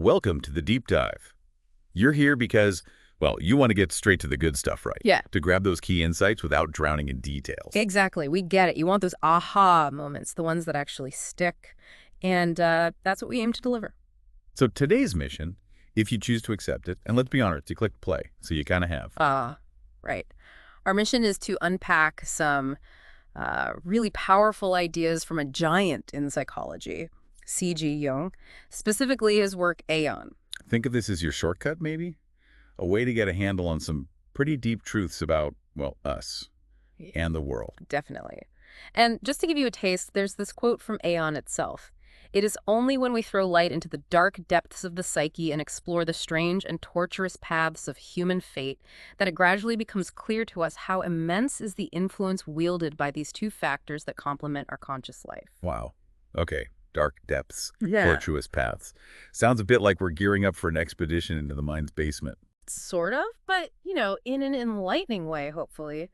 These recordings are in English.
Welcome to the deep dive. You're here because, well, you want to get straight to the good stuff, right? Yeah. To grab those key insights without drowning in details. Exactly. We get it. You want those aha moments, the ones that actually stick. And that's what we aim to deliver. So today's mission, if you choose to accept it, and let's be honest, you clicked play, so you kind of have. Right. Our mission is to unpack some really powerful ideas from a giant in psychology, C.G. Jung, specifically his work Aion. Think of this as your shortcut, maybe? A way to get a handle on some pretty deep truths about, well, us and the world. Definitely. And just to give you a taste, there's this quote from Aion itself. It is only when we throw light into the dark depths of the psyche and explore the strange and torturous paths of human fate that it gradually becomes clear to us how immense is the influence wielded by these two factors that complement our conscious life. Wow. Okay. Dark depths, Yeah. tortuous paths. Sounds a bit like we're gearing up for an expedition into the mind's basement. Sort of, but, in an enlightening way, hopefully.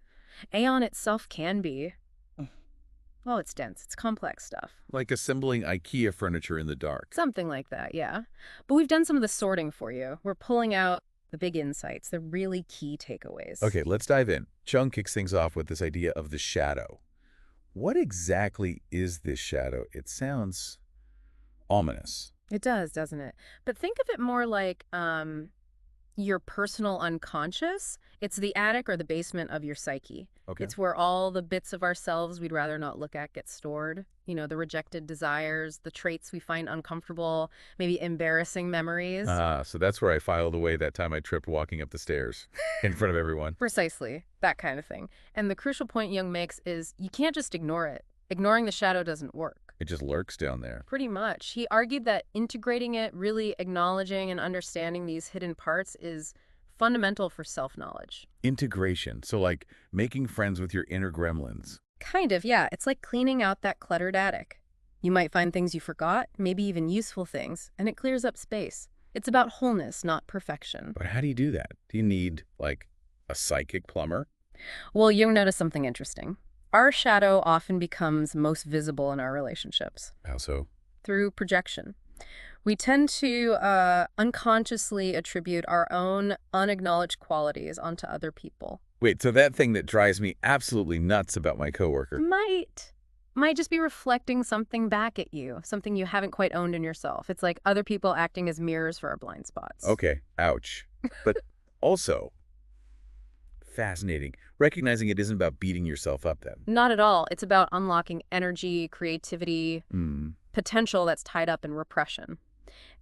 Aion itself can be. Well, it's dense. It's complex stuff. Like assembling IKEA furniture in the dark. Something like that, yeah. But we've done some of the sorting for you. We're pulling out the big insights, the really key takeaways. Okay, let's dive in. Jung kicks things off with this idea of the shadow. What exactly is this shadow? It sounds ominous. It does, doesn't it? But think of it more like your personal unconscious. It's the attic or the basement of your psyche. Okay. It's where all the bits of ourselves we'd rather not look at get stored. The rejected desires, the traits we find uncomfortable, maybe embarrassing memories. So that's where I filed away that time I tripped walking up the stairs in front of everyone. Precisely, that kind of thing. And the crucial point Jung makes is you can't just ignore it. Ignoring the shadow doesn't work. It just lurks down there. Pretty much. He argued that integrating it, really acknowledging and understanding these hidden parts is fundamental for self-knowledge. Integration. So like making friends with your inner gremlins. Kind of, yeah. It's like cleaning out that cluttered attic. You might find things you forgot, maybe even useful things, and it clears up space. It's about wholeness, not perfection. But how do you do that? Do you need, like, a psychic plumber? Well, Jung noticed something interesting. Our shadow often becomes most visible in our relationships. How so? Through projection. We tend to unconsciously attribute our own unacknowledged qualities onto other people. Wait, so that thing that drives me absolutely nuts about my coworker. Might just be reflecting something back at you, something you haven't quite owned in yourself. It's like other people acting as mirrors for our blind spots. Okay, ouch. But also, fascinating. Recognizing it isn't about beating yourself up then. Not at all. It's about unlocking energy, creativity, potential that's tied up in repression.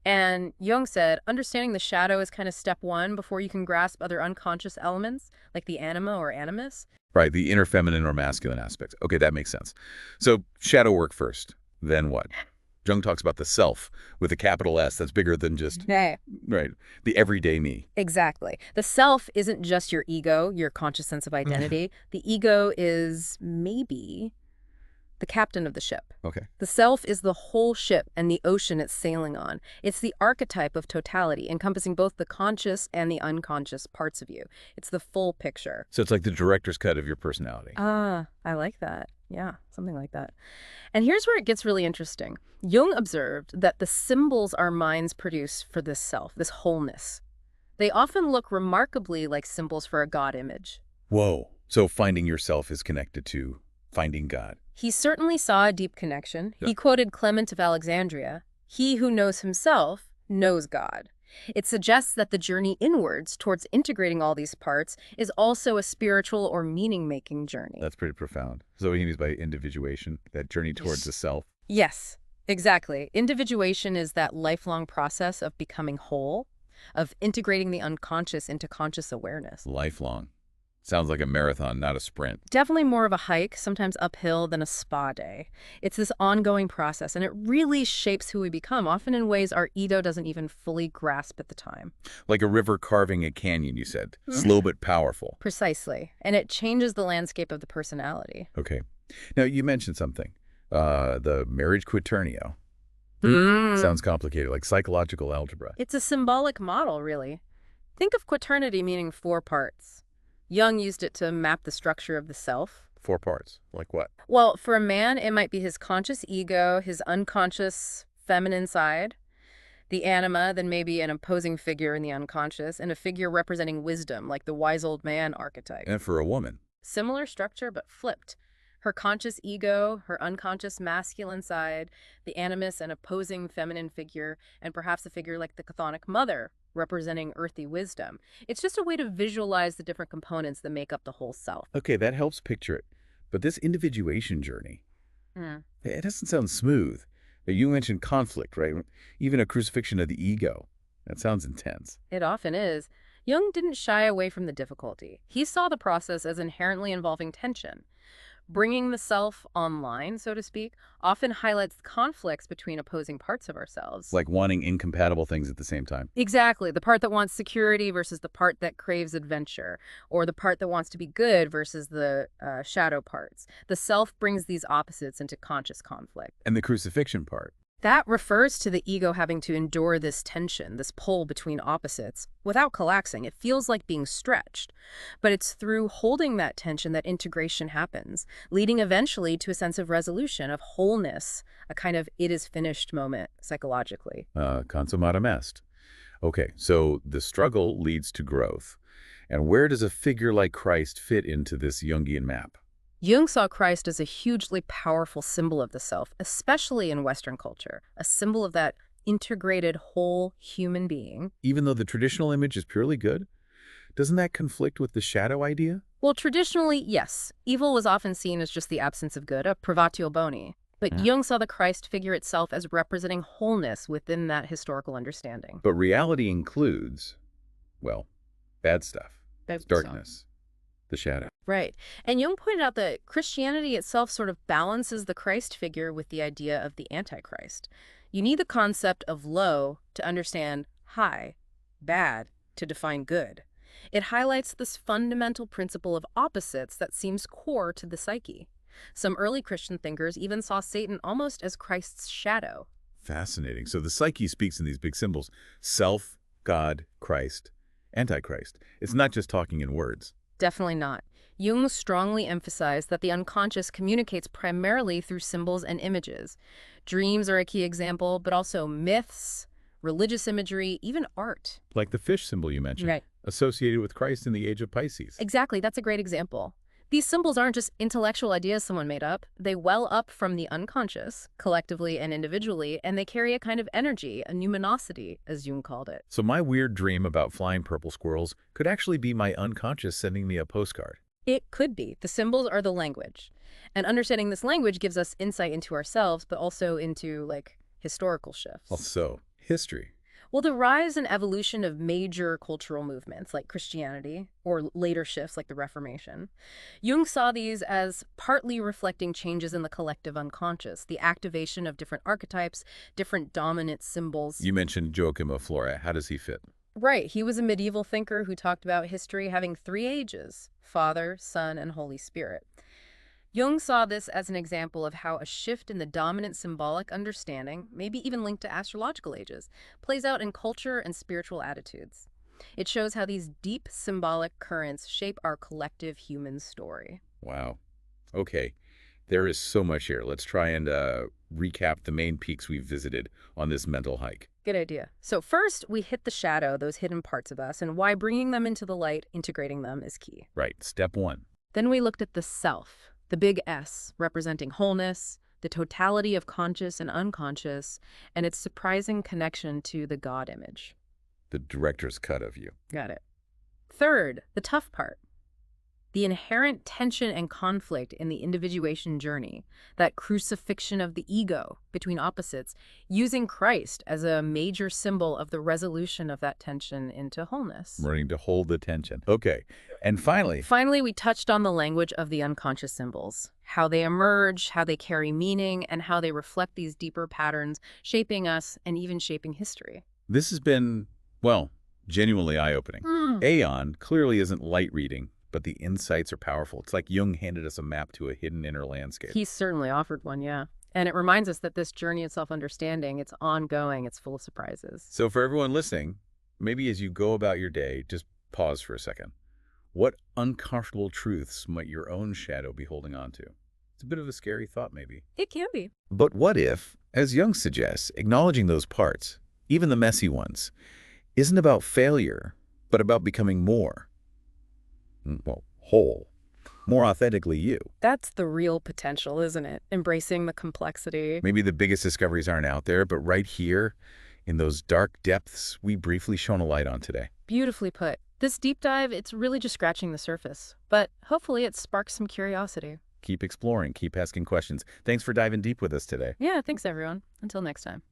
And Jung said, understanding the shadow is kind of step one before you can grasp other unconscious elements, like the anima or animus. Right, the inner feminine or masculine aspects. Okay, that makes sense. So shadow work first, then what? Jung talks about the self with a capital S that's bigger than just, right, the everyday me. Exactly. The self isn't just your ego, your conscious sense of identity. The ego is maybe the captain of the ship. Okay. The self is the whole ship and the ocean it's sailing on. It's the archetype of totality, encompassing both the conscious and the unconscious parts of you. It's the full picture. So it's like the director's cut of your personality. I like that. Yeah, something like that. And here's where it gets really interesting. Jung observed that the symbols our minds produce for this self, this wholeness, they often look remarkably like symbols for a God image. Whoa. So finding yourself is connected to finding God. He certainly saw a deep connection. Yeah. He quoted Clement of Alexandria, "He who knows himself knows God." It suggests that the journey inwards towards integrating all these parts is also a spiritual or meaning-making journey. That's pretty profound. So what he means by individuation, that journey towards the self. Yes, exactly. Individuation is that lifelong process of becoming whole, of integrating the unconscious into conscious awareness. Lifelong. Sounds like a marathon, not a sprint. Definitely more of a hike, sometimes uphill, than a spa day. It's this ongoing process, and it really shapes who we become, often in ways our ego doesn't even fully grasp at the time. Like a river carving a canyon, you said. Slow but powerful. Precisely. And it changes the landscape of the personality. Okay. Now, you mentioned something. The marriage quaternio. Sounds complicated, like psychological algebra. It's a symbolic model, really. Think of quaternity meaning 4 parts. Jung used it to map the structure of the self. 4 parts. Like what? Well, for a man, it might be his conscious ego, his unconscious feminine side, The anima, then maybe an opposing figure in the unconscious, and a figure representing wisdom, like the wise old man archetype. And for a woman. Similar structure, but flipped. Her conscious ego, her unconscious masculine side, the animus, an opposing feminine figure, and perhaps a figure like the chthonic mother, representing earthy wisdom. It's just a way to visualize the different components that make up the whole self. Okay, that helps picture it. But this individuation journey, Hmm. it doesn't sound smooth. You mentioned conflict, right? Even a crucifixion of the ego. That sounds intense. It often is. Jung didn't shy away from the difficulty. He saw the process as inherently involving tension. Bringing the self online, so to speak, often highlights conflicts between opposing parts of ourselves. Like wanting incompatible things at the same time. Exactly. The part that wants security versus the part that craves adventure, or the part that wants to be good versus the shadow parts. The self brings these opposites into conscious conflict. And the crucifixion part. That refers to the ego having to endure this tension, this pull between opposites, without collapsing. It feels like being stretched. But it's through holding that tension that integration happens, leading eventually to a sense of resolution, of wholeness, a kind of it is finished moment psychologically. Consummatum est. Okay, so the struggle leads to growth. And where does a figure like Christ fit into this Jungian map? Jung saw Christ as a hugely powerful symbol of the self, especially in Western culture, a symbol of that integrated whole human being. Even though the traditional image is purely good? Doesn't that conflict with the shadow idea? Well, traditionally, yes. Evil was often seen as just the absence of good, a privatio boni. But Jung saw the Christ figure itself as representing wholeness within that historical understanding. But reality includes, well, bad stuff. Darkness. The shadow. Right. And Jung pointed out that Christianity itself sort of balances the Christ figure with the idea of the Antichrist. You need the concept of low to understand high, bad to define good. It highlights this fundamental principle of opposites that seems core to the psyche. Some early Christian thinkers even saw Satan almost as Christ's shadow. Fascinating. So the psyche speaks in these big symbols. Self, God, Christ, Antichrist. It's not just talking in words. Definitely not. Jung strongly emphasized that the unconscious communicates primarily through symbols and images. Dreams are a key example, but also myths, religious imagery, even art. Like the fish symbol you mentioned, Right. associated with Christ in the Age of Pisces. Exactly, that's a great example. These symbols aren't just intellectual ideas someone made up. They well up from the unconscious, collectively and individually, and they carry a kind of energy, a numinosity, as Jung called it. So my weird dream about flying purple squirrels could actually be my unconscious sending me a postcard. It could be. The symbols are the language. And understanding this language gives us insight into ourselves, but also into, historical shifts. Also, history. Well, the rise and evolution of major cultural movements like Christianity, or later shifts like the Reformation, Jung saw these as partly reflecting changes in the collective unconscious, the activation of different archetypes, different dominant symbols. You mentioned Joachim of Flora. How does he fit? Right. He was a medieval thinker who talked about history having three ages: Father, Son, and Holy Spirit. Jung saw this as an example of how a shift in the dominant symbolic understanding, maybe even linked to astrological ages, plays out in culture and spiritual attitudes. It shows how these deep symbolic currents shape our collective human story. Wow. Okay. There is so much here. Let's try and recap the main peaks we've visited on this mental hike. Good idea. So first, we hit the shadow, those hidden parts of us, and why bringing them into the light, integrating them, is key. Right. Step one. Then we looked at the self, the big S, representing wholeness, the totality of conscious and unconscious, and its surprising connection to the God image. The director's cut of you. Got it. Third, the tough part. The inherent tension and conflict in the individuation journey, that crucifixion of the ego between opposites, using Christ as a major symbol of the resolution of that tension into wholeness. Learning to hold the tension. Okay. And finally... Finally, we touched on the language of the unconscious symbols, how they emerge, how they carry meaning, and how they reflect these deeper patterns, shaping us and even shaping history. This has been, well, genuinely eye-opening. Aion clearly isn't light reading, but the insights are powerful. It's like Jung handed us a map to a hidden inner landscape. He certainly offered one, yeah. And it reminds us that this journey of self-understanding, it's ongoing, it's full of surprises. So for everyone listening, maybe as you go about your day, just pause for a second. What uncomfortable truths might your own shadow be holding on to? It's a bit of a scary thought, maybe. It can be. But what if, as Jung suggests, acknowledging those parts, even the messy ones, isn't about failure, but about becoming more, well, whole, more authentically you. That's the real potential, isn't it? Embracing the complexity. Maybe the biggest discoveries aren't out there, but right here, in those dark depths we briefly shone a light on today. Beautifully put. This deep dive, it's really just scratching the surface. But hopefully it sparks some curiosity. Keep exploring, keep asking questions. Thanks for diving deep with us today. Yeah, thanks everyone. Until next time.